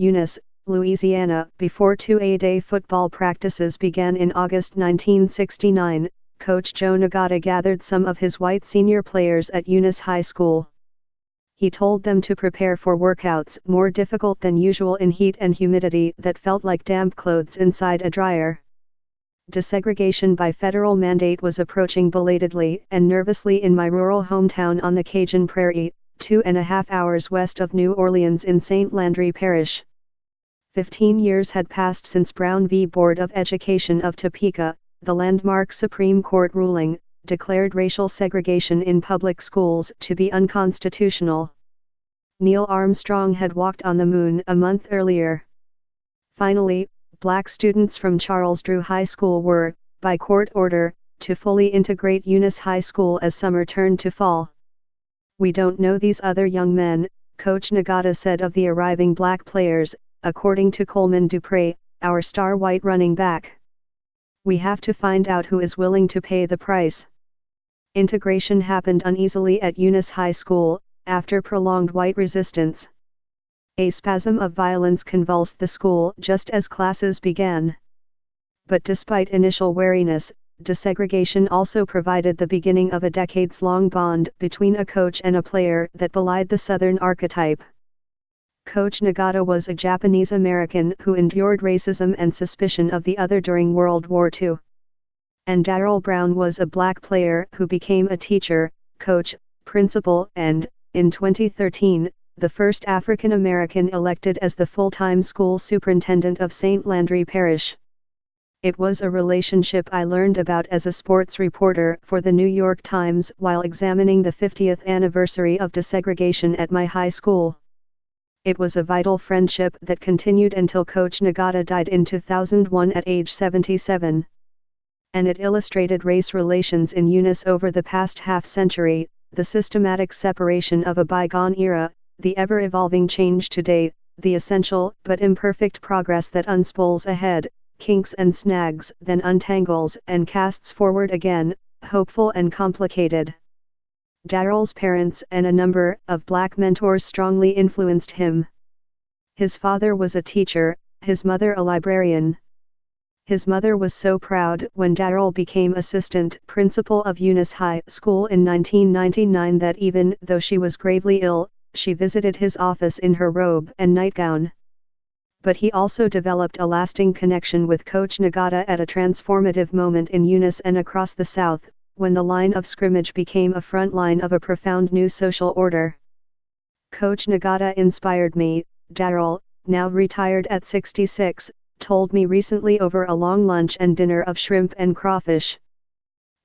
Eunice, Louisiana. Before two-a-day football practices began in August 1969, Coach Joe Nagata gathered some of his white senior players at Eunice High School. He told them to prepare for workouts more difficult than usual in heat and humidity that felt like damp clothes inside a dryer. Desegregation by federal mandate was approaching belatedly and nervously in my rural hometown on the Cajun Prairie, 2.5 hours west of New Orleans in St. Landry Parish. 15 years had passed since Brown v. Board of Education of Topeka, the landmark Supreme Court ruling, declared racial segregation in public schools to be unconstitutional. Neil Armstrong had walked on the moon a month earlier. Finally, black students from Charles Drew High School were, by court order, to fully integrate Eunice High School as summer turned to fall. "We don't know these other young men," Coach Nagata said of the arriving black players, according to Coleman Dupre, our star white running back. "We have to find out who is willing to pay the price." Integration happened uneasily at Eunice High School, after prolonged white resistance. A spasm of violence convulsed the school just as classes began. But despite initial wariness, desegregation also provided the beginning of a decades-long bond between a coach and a player that belied the Southern archetype. Coach Nagata was a Japanese American who endured racism and suspicion of the other during World War II. And Darrell Brown was a black player who became a teacher, coach, principal and, in 2013, the first African American elected as the full-time school superintendent of St. Landry Parish. It was a relationship I learned about as a sports reporter for the New York Times while examining the 50th anniversary of desegregation at my high school. It was a vital friendship that continued until Coach Nagata died in 2001 at age 77. And it illustrated race relations in Eunice over the past half-century, the systematic separation of a bygone era, the ever-evolving change today, the essential but imperfect progress that unspools ahead, kinks and snags, then untangles and casts forward again, hopeful and complicated. Darrell's parents and a number of black mentors strongly influenced him. His father was a teacher, his mother a librarian. His mother was so proud when Darrell became assistant principal of Eunice High School in 1999 that even though she was gravely ill, she visited his office in her robe and nightgown. But he also developed a lasting connection with Coach Nagata at a transformative moment in Eunice and across the South, when the line of scrimmage became a front line of a profound new social order. "Coach Nagata inspired me," Darrell, now retired at 66, told me recently over a long lunch and dinner of shrimp and crawfish.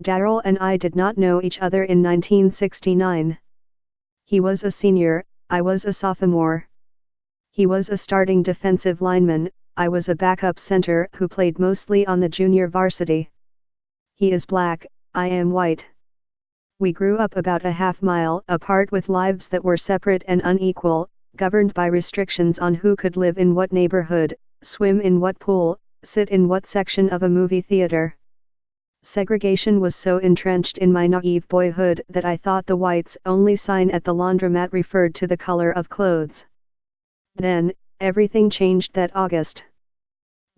Darrell and I did not know each other in 1969. He was a senior, I was a sophomore. He was a starting defensive lineman, I was a backup center who played mostly on the junior varsity. He is black, I am white. We grew up about a half-mile apart with lives that were separate and unequal, governed by restrictions on who could live in what neighborhood, swim in what pool, sit in what section of a movie theater. Segregation was so entrenched in my naive boyhood that I thought the whites only sign at the laundromat referred to the color of clothes. Then, everything changed that August.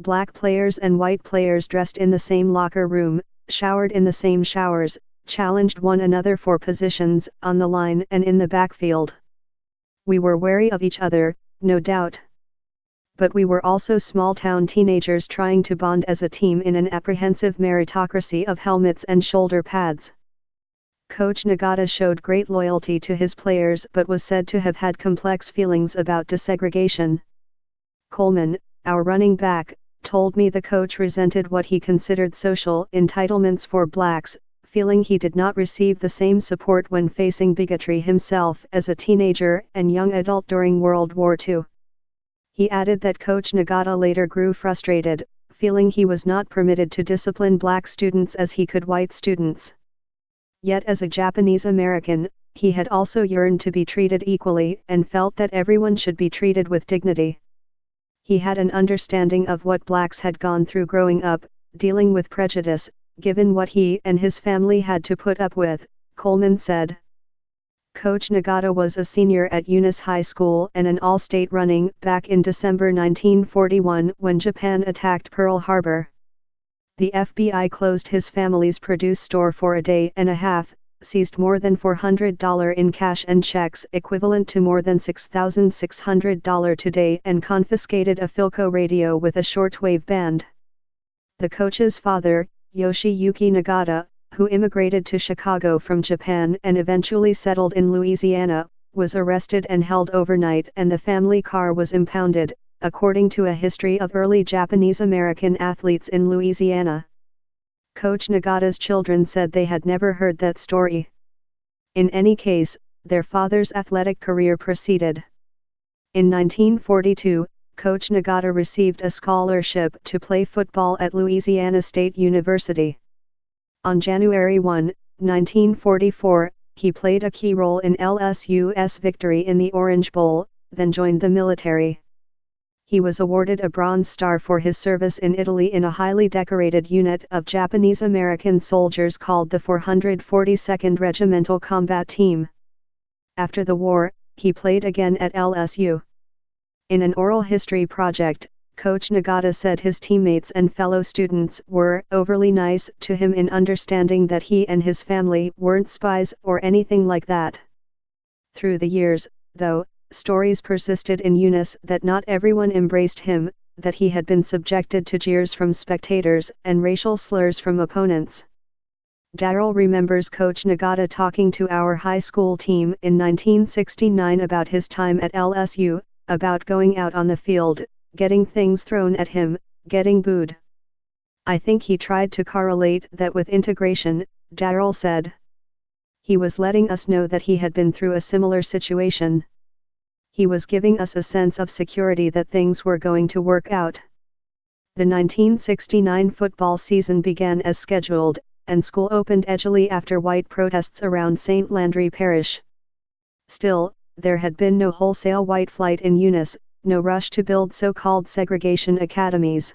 Black players and white players dressed in the same locker room, showered in the same showers, challenged one another for positions on the line and in the backfield. We were wary of each other, no doubt. But we were also small-town teenagers trying to bond as a team in an apprehensive meritocracy of helmets and shoulder pads. Coach Nagata showed great loyalty to his players but was said to have had complex feelings about desegregation. Coleman, our running back, told me the coach resented what he considered social entitlements for blacks, feeling he did not receive the same support when facing bigotry himself as a teenager and young adult during World War II. He added that Coach Nagata later grew frustrated, feeling he was not permitted to discipline black students as he could white students. Yet as a Japanese American, he had also yearned to be treated equally and felt that everyone should be treated with dignity. He had an understanding of what blacks had gone through growing up, dealing with prejudice, given what he and his family had to put up with, Coleman said. Coach Nagata was a senior at Eunice High School and an all-state running back in December 1941 when Japan attacked Pearl Harbor. The FBI closed his family's produce store for a day and a half, seized more than $400 in cash and checks equivalent to more than $6,600 today, and confiscated a Philco radio with a shortwave band. The coach's father, Yoshiyuki Nagata, who immigrated to Chicago from Japan and eventually settled in Louisiana, was arrested and held overnight, and the family car was impounded, according to a history of early Japanese-American athletes in Louisiana. Coach Nagata's children said they had never heard that story. In any case, their father's athletic career proceeded. In 1942, Coach Nagata received a scholarship to play football at Louisiana State University. On January 1, 1944, he played a key role in LSU's victory in the Orange Bowl, then joined the military. He was awarded a Bronze Star for his service in Italy in a highly decorated unit of Japanese-American soldiers called the 442nd Regimental Combat Team. After the war, he played again at LSU. In an oral history project, Coach Nagata said his teammates and fellow students were overly nice to him in understanding that he and his family weren't spies or anything like that. Through the years, though, stories persisted in Eunice that not everyone embraced him, that he had been subjected to jeers from spectators and racial slurs from opponents. Darryl remembers Coach Nagata talking to our high school team in 1969 about his time at LSU, about going out on the field, getting things thrown at him, getting booed. I think he tried to correlate that with integration, Darryl said. He was letting us know that he had been through a similar situation. He was giving us a sense of security that things were going to work out. The 1969 football season began as scheduled, and school opened edgily after white protests around St. Landry Parish. Still, there had been no wholesale white flight in Eunice, no rush to build so-called segregation academies.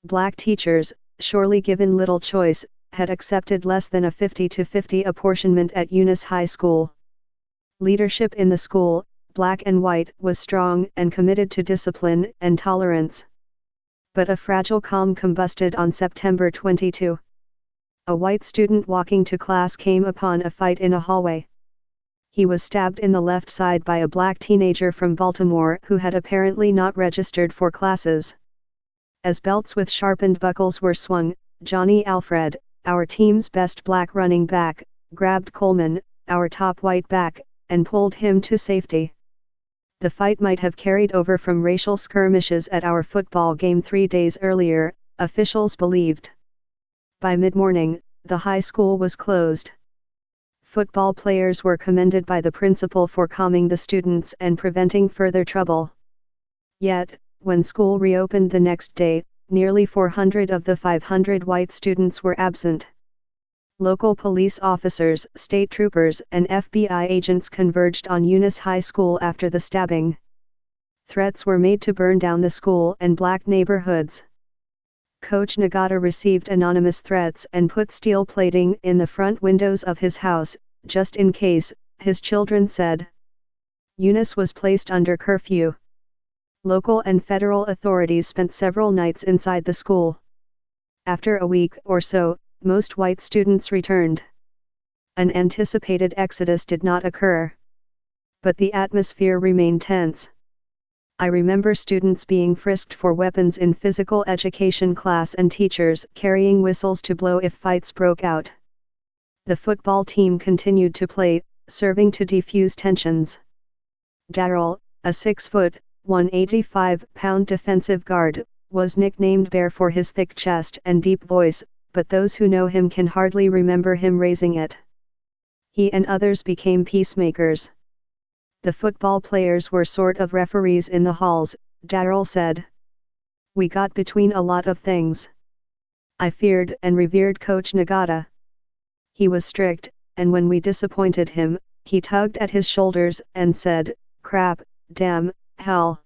Black teachers, surely given little choice, had accepted less than a 50-50 apportionment at Eunice High School. Leadership in the school, black and white, was strong and committed to discipline and tolerance. But a fragile calm combusted on September 22. A white student walking to class came upon a fight in a hallway. He was stabbed in the left side by a black teenager from Baltimore who had apparently not registered for classes. As belts with sharpened buckles were swung, Johnny Alfred, our team's best black running back, grabbed Coleman, our top white back, and pulled him to safety. The fight might have carried over from racial skirmishes at our football game 3 days earlier, officials believed. By mid-morning, the high school was closed. Football players were commended by the principal for calming the students and preventing further trouble. Yet, when school reopened the next day, nearly 400 of the 500 white students were absent. Local police officers, state troopers, and FBI agents converged on Eunice High School after the stabbing. Threats were made to burn down the school and black neighborhoods. Coach Nagata received anonymous threats and put steel plating in the front windows of his house, just in case, his children said. Eunice was placed under curfew. Local and federal authorities spent several nights inside the school. After a week or so, most white students returned. An anticipated exodus did not occur. But the atmosphere remained tense. I remember students being frisked for weapons in physical education class and teachers carrying whistles to blow if fights broke out. The football team continued to play, serving to defuse tensions. Darryl, a 6-foot, 185-pound defensive guard, was nicknamed Bear for his thick chest and deep voice, but those who know him can hardly remember him raising it. He and others became peacemakers. The football players were sort of referees in the halls, Darryl said. We got between a lot of things. I feared and revered Coach Nagata. He was strict, and when we disappointed him, he tugged at his shoulders and said, "Crap, damn, hell."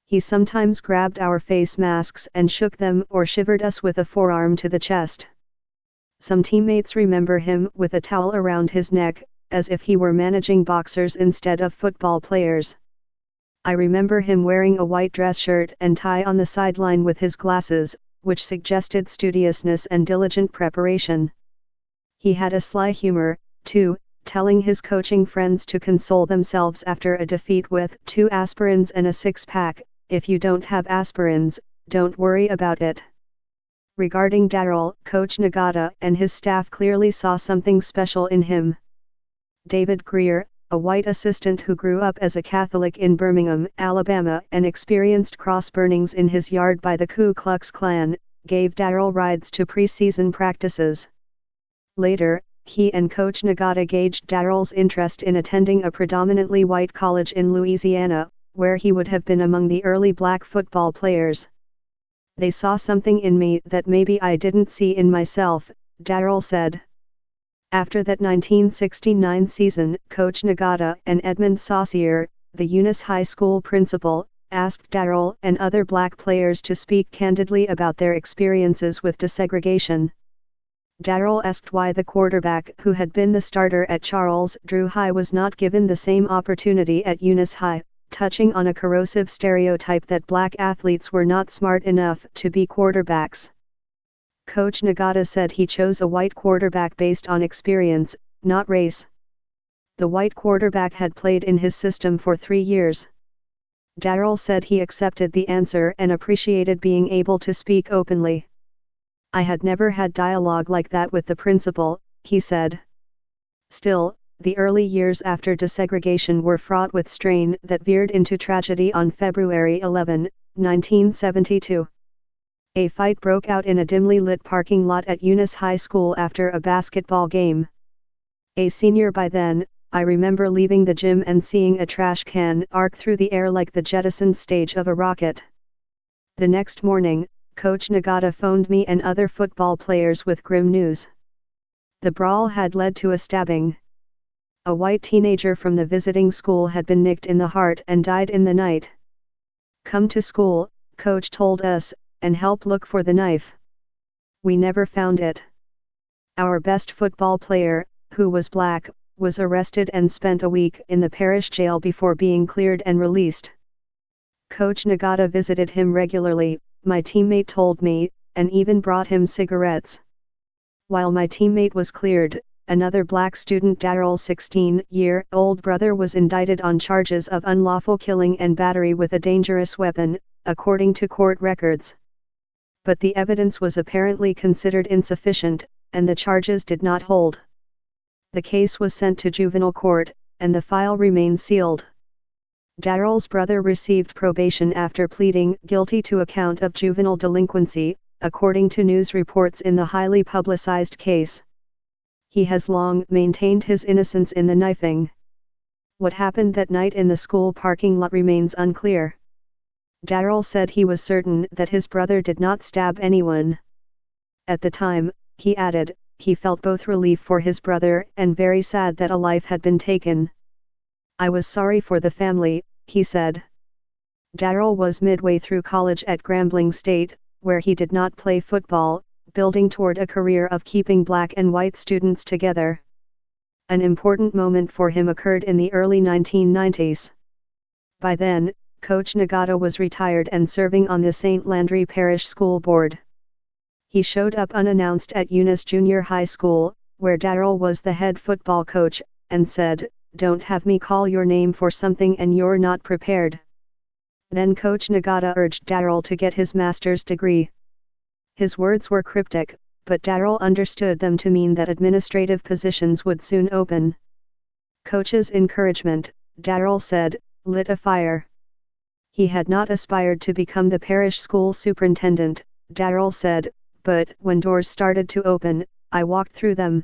He sometimes grabbed our face masks and shook them or shivered us with a forearm to the chest. Some teammates remember him with a towel around his neck, as if he were managing boxers instead of football players. I remember him wearing a white dress shirt and tie on the sideline with his glasses, which suggested studiousness and diligent preparation. He had a sly humor, too, telling his coaching friends to console themselves after a defeat with 2 aspirins and a 6-pack, "If you don't have aspirins, don't worry about it." Regarding Darryl, Coach Nagata and his staff clearly saw something special in him. David Greer, a white assistant who grew up as a Catholic in Birmingham, Alabama and experienced cross burnings in his yard by the Ku Klux Klan, gave Darryl rides to preseason practices. Later, he and Coach Nagata gauged Darryl's interest in attending a predominantly white college in Louisiana, where he would have been among the early black football players. "They saw something in me that maybe I didn't see in myself," Darryl said. After that 1969 season, Coach Nagata and Edmund Saucier, the Eunice High School principal, asked Darryl and other black players to speak candidly about their experiences with desegregation. Darryl asked why the quarterback who had been the starter at Charles Drew High was not given the same opportunity at Eunice High, touching on a corrosive stereotype that black athletes were not smart enough to be quarterbacks. Coach Nagata said he chose a white quarterback based on experience, not race. The white quarterback had played in his system for 3 years. Darryl said he accepted the answer and appreciated being able to speak openly. "I had never had dialogue like that with the principal," he said. Still, the early years after desegregation were fraught with strain that veered into tragedy on February 11, 1972. A fight broke out in a dimly lit parking lot at Eunice High School after a basketball game. A senior by then, I remember leaving the gym and seeing a trash can arc through the air like the jettisoned stage of a rocket. The next morning, Coach Nagata phoned me and other football players with grim news. The brawl had led to a stabbing. A white teenager from the visiting school had been nicked in the heart and died in the night. "Come to school," Coach told us, "and help look for the knife." We never found it. Our best football player, who was black, was arrested and spent a week in the parish jail before being cleared and released. Coach Nagata visited him regularly, my teammate told me, and even brought him cigarettes. While my teammate was cleared, another black student, Darryl's 16-year-old brother, was indicted on charges of unlawful killing and battery with a dangerous weapon, according to court records. But the evidence was apparently considered insufficient, and the charges did not hold. The case was sent to juvenile court, and the file remains sealed. Darryl's brother received probation after pleading guilty to a count of juvenile delinquency, according to news reports in the highly publicized case. He has long maintained his innocence in the knifing. What happened that night in the school parking lot remains unclear. Darryl said he was certain that his brother did not stab anyone. At the time, he added, he felt both relief for his brother and very sad that a life had been taken. "I was sorry for the family," he said. Darryl was midway through college at Grambling State, where he did not play football, building toward a career of keeping black and white students together. An important moment for him occurred in the early 1990s. By then, Coach Nagata was retired and serving on the St. Landry Parish School Board. He showed up unannounced at Eunice Junior High School, where Darryl was the head football coach, and said, "Don't have me call your name for something and you're not prepared." Then Coach Nagata urged Darryl to get his master's degree. His words were cryptic, but Darryl understood them to mean that administrative positions would soon open. Coach's encouragement, Darryl said, lit a fire. He had not aspired to become the parish school superintendent, Darryl said, but when doors started to open, I walked through them.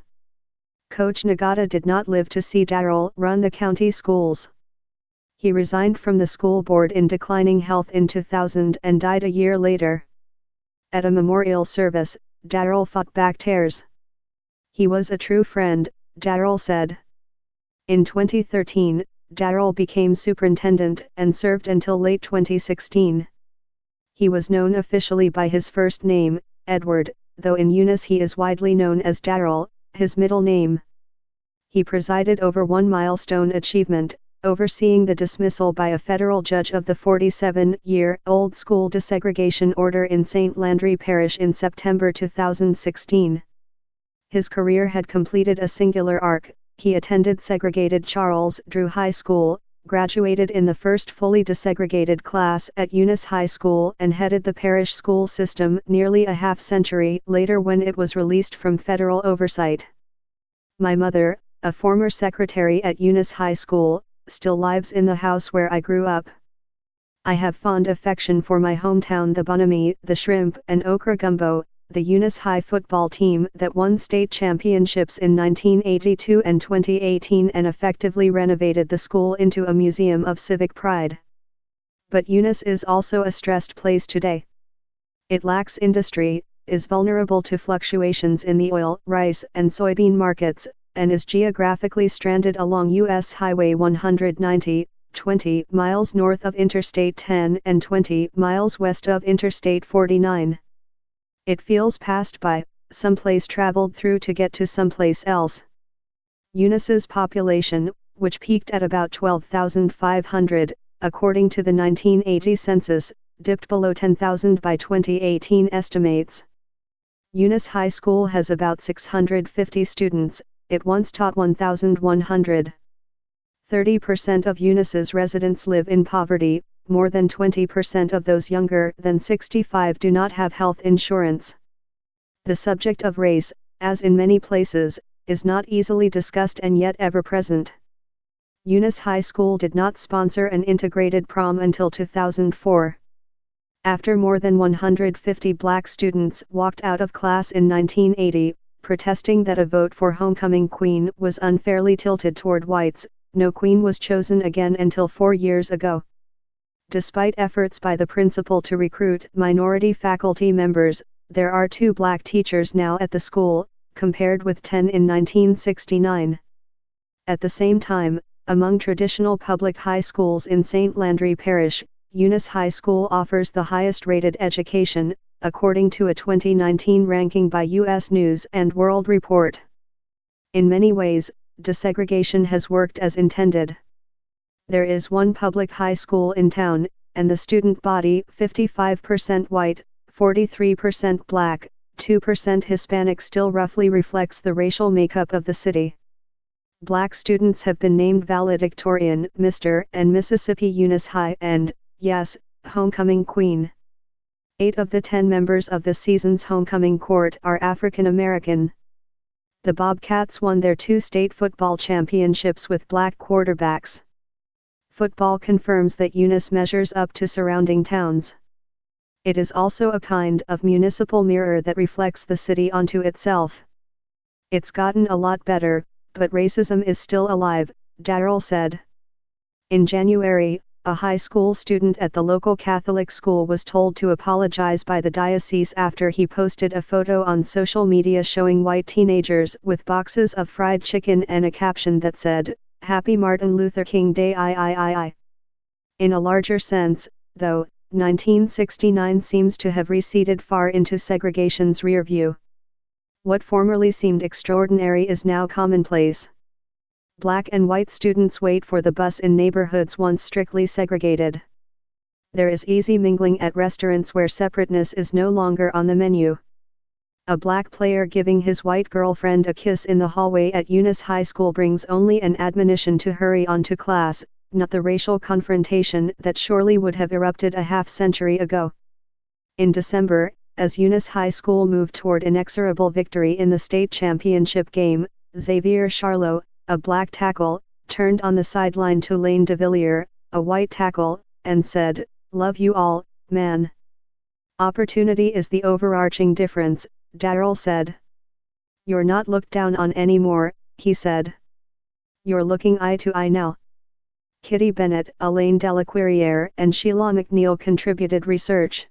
Coach Nagata did not live to see Darryl run the county schools. He resigned from the school board in declining health in 2000 and died a year later. At a memorial service, Darryl fought back tears. "He was a true friend," Darryl said. In 2013, Darryl became superintendent and served until late 2016. He was known officially by his first name, Edward, though in Eunice he is widely known as Darryl, his middle name. He presided over one milestone achievement, overseeing the dismissal by a federal judge of the 47-year-old school desegregation order in St. Landry Parish in September 2016. His career had completed a singular arc. He attended segregated Charles Drew High School, graduated in the first fully desegregated class at Eunice High School and headed the parish school system nearly a half-century later when it was released from federal oversight. My mother, a former secretary at Eunice High School, still lives in the house where I grew up. I have fond affection for my hometown, the Bonami, the Shrimp and Okra Gumbo, the Eunice High football team that won state championships in 1982 and 2018 and effectively renovated the school into a museum of civic pride. But Eunice is also a stressed place today. It lacks industry, is vulnerable to fluctuations in the oil, rice and soybean markets, and is geographically stranded along U.S. Highway 190, 20 miles north of Interstate 10 and 20 miles west of Interstate 49. It feels passed by, someplace traveled through to get to someplace else. Eunice's population, which peaked at about 12,500, according to the 1980 census, dipped below 10,000 by 2018 estimates. Eunice High School has about 650 students. It once taught 1,100. 30% of Eunice's residents live in poverty. More than 20% of those younger than 65 do not have health insurance. The subject of race, as in many places, is not easily discussed and yet ever present. Eunice High School did not sponsor an integrated prom until 2004. After more than 150 black students walked out of class in 1980, protesting that a vote for homecoming queen was unfairly tilted toward whites, no queen was chosen again until 4 years ago. Despite efforts by the principal to recruit minority faculty members, there are 2 black teachers now at the school, compared with 10 in 1969. At the same time, among traditional public high schools in St. Landry Parish, Eunice High School offers the highest-rated education, according to a 2019 ranking by U.S. News and World Report. In many ways, desegregation has worked as intended. There is one public high school in town, and the student body 55% white, 43% black, 2% Hispanic still roughly reflects the racial makeup of the city. Black students have been named valedictorian, Mr. and Mississippi Eunice High and, yes, homecoming queen. 8 of the 10 members of this season's homecoming court are African American. The Bobcats won their 2 state football championships with black quarterbacks. Football confirms that Eunice measures up to surrounding towns. It is also a kind of municipal mirror that reflects the city onto itself. It's gotten a lot better, but racism is still alive, Darrell said. In January, a high school student at the local Catholic school was told to apologize by the diocese after he posted a photo on social media showing white teenagers with boxes of fried chicken and a caption that said, "Happy Martin Luther King Day III." In a larger sense, though, 1969 seems to have receded far into segregation's rear view. What formerly seemed extraordinary is now commonplace. Black and white students wait for the bus in neighborhoods once strictly segregated. There is easy mingling at restaurants where separateness is no longer on the menu. A black player giving his white girlfriend a kiss in the hallway at Eunice High School brings only an admonition to hurry on to class, not the racial confrontation that surely would have erupted a half-century ago. In December, as Eunice High School moved toward inexorable victory in the state championship game, Xavier Charlot, a black tackle, turned on the sideline to Lane DeVilliers, a white tackle, and said, "Love you all, man." Opportunity is the overarching difference, Darrell said. "You're not looked down on anymore," he said. "You're looking eye to eye now." Kitty Bennett, Elaine Delaquiriere and Sheila McNeil contributed research.